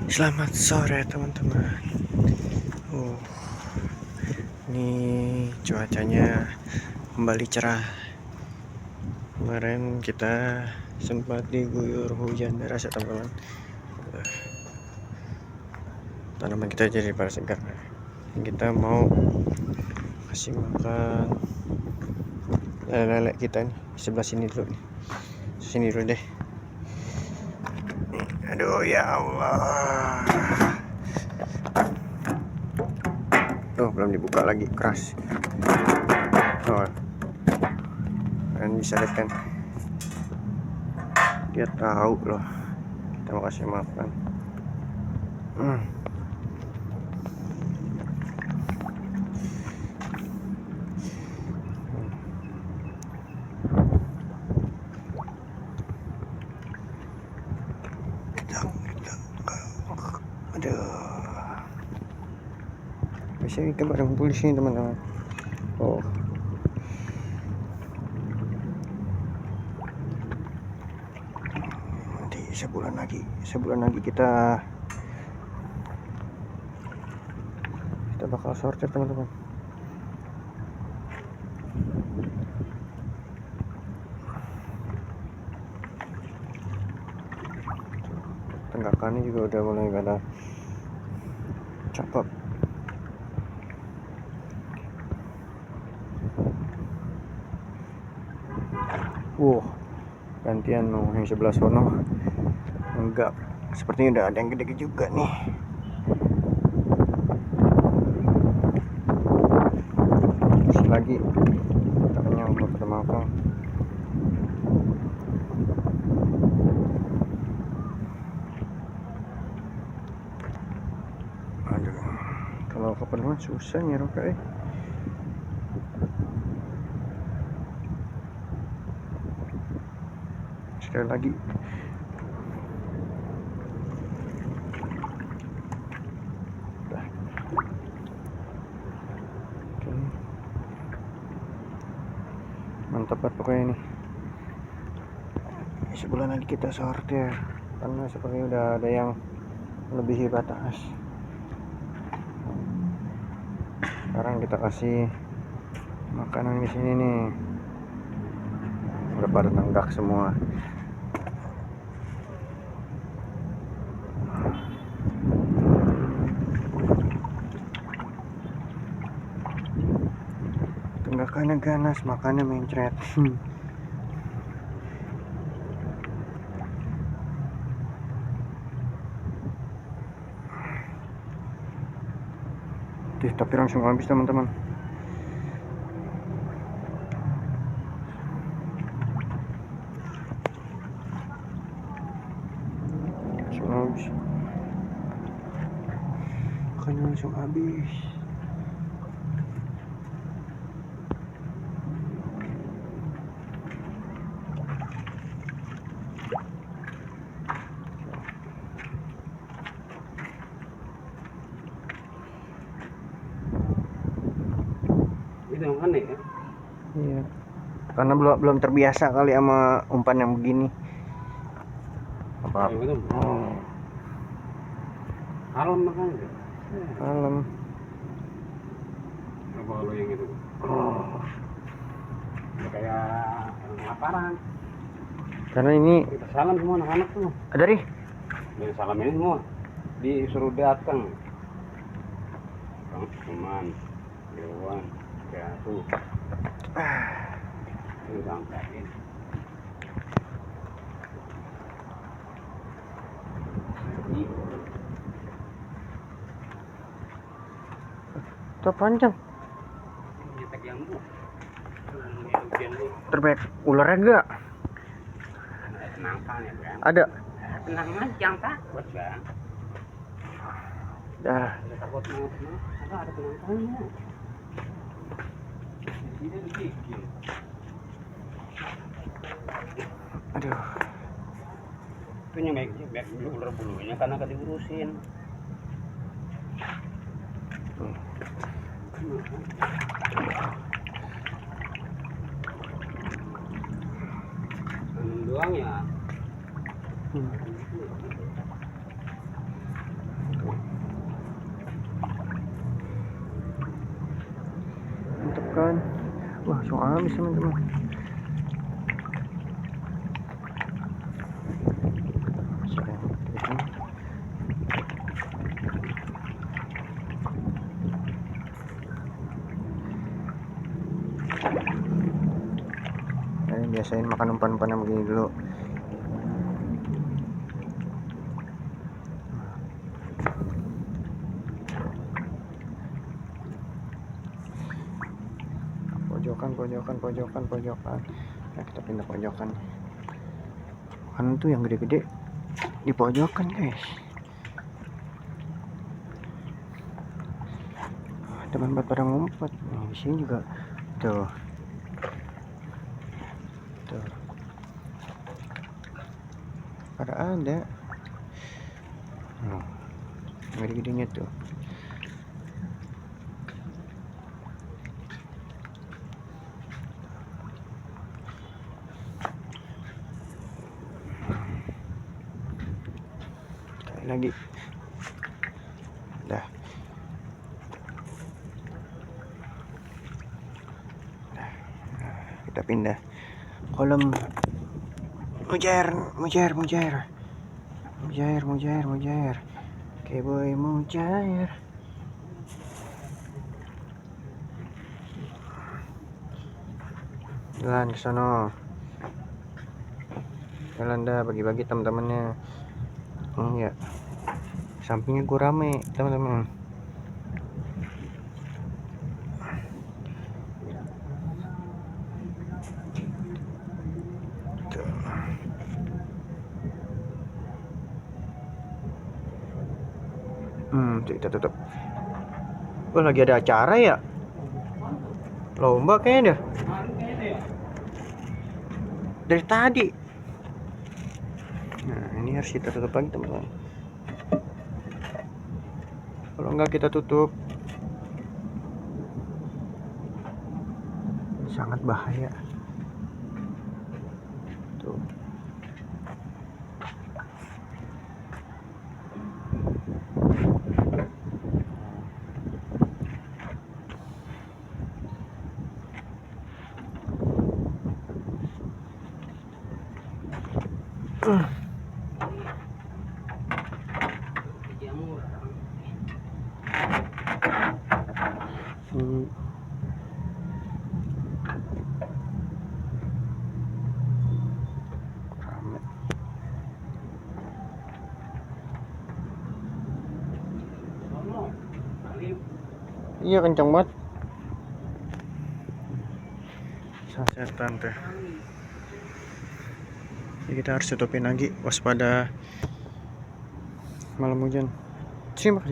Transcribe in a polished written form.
Selamat sore teman-teman. Oh, ini cuacanya kembali cerah. Kemarin kita sempat diguyur hujan deras ya teman-teman. Tanaman kita jadi pada segar. Kita mau kasih makan lele-lele kita nih. Sebelah sini dulu nih. Sini dulu deh. Aduh ya Allah. Tuh belum dibuka lagi, keras. Oh, kalian bisa lihat kan, dia tahu loh kita mau kasih makan. Aduh, biasanya kita bareng polisi teman-teman. Oh, nanti sebulan lagi kita bakal sortir teman-teman. Tenggakannya juga udah mulai pada cakep. Gantian yang sebelah sono. Enggak, sepertinya udah ada yang gede juga nih. Terus lagi katanya mau pada makan. Aduh, kalau kepenuhan susah nyerok sekali lagi. Oke. Mantap banget pokoknya ini. Sebulan lagi kita sortir karena sepertinya udah ada yang melebihi batas. Sekarang kita kasih makanan di sini nih. Udah pada nenggak semua. Tenggakannya ganas, makannya mencret. Tapi langsung habis teman-teman. Langsung habis. Itu yang aneh ya? Iya, karena belum terbiasa kali sama umpan yang begini. Apa? Alam makanya. Alam. Apa lo yang itu? Ya kayak laparan. Karena ini Kita salam semua anak-anak tuh. ada nih. Dari salam ini semua disuruh datang. Teman, Dewan, kayak tuh. Itu sampai. Tuh panjang. Terbaik ularnya enggak? Ada. Tenang aja, takut bang. Dah. Takut ada penontonnya. Ini dikit. Aduh. Itu baik dulu ular bulunya karena gak diurusin. Doang ya. Wah, langsung habis teman-teman. Ini biasain makan umpan-umpan yang begini dulu. Pojokan. Nah, kita pindah pojokan. Kan tuh yang gede-gede di pojokan, guys. Teman pada ngumpet. Nah, di sini juga tuh. Pada ada. Nah, gede-gedenya tuh. Lagi dah kita pindah kolam. Mujair oke boy, mujair. Jalan ke sono, jalan dah, bagi-bagi teman-temannya. Ya, sampingnya gue rame teman-teman. Kita tutup. Oh, lagi ada acara ya? Lomba kayaknya dah. Dari tadi. Nah, ini harus kita tutup lagi teman-teman. Kalau enggak kita tutup, sangat bahaya. Tuh. Iya, kencang banget. Sasetan tuh. Jadi kita harus tutupin lagi, waspada malam hujan. Terima kasih.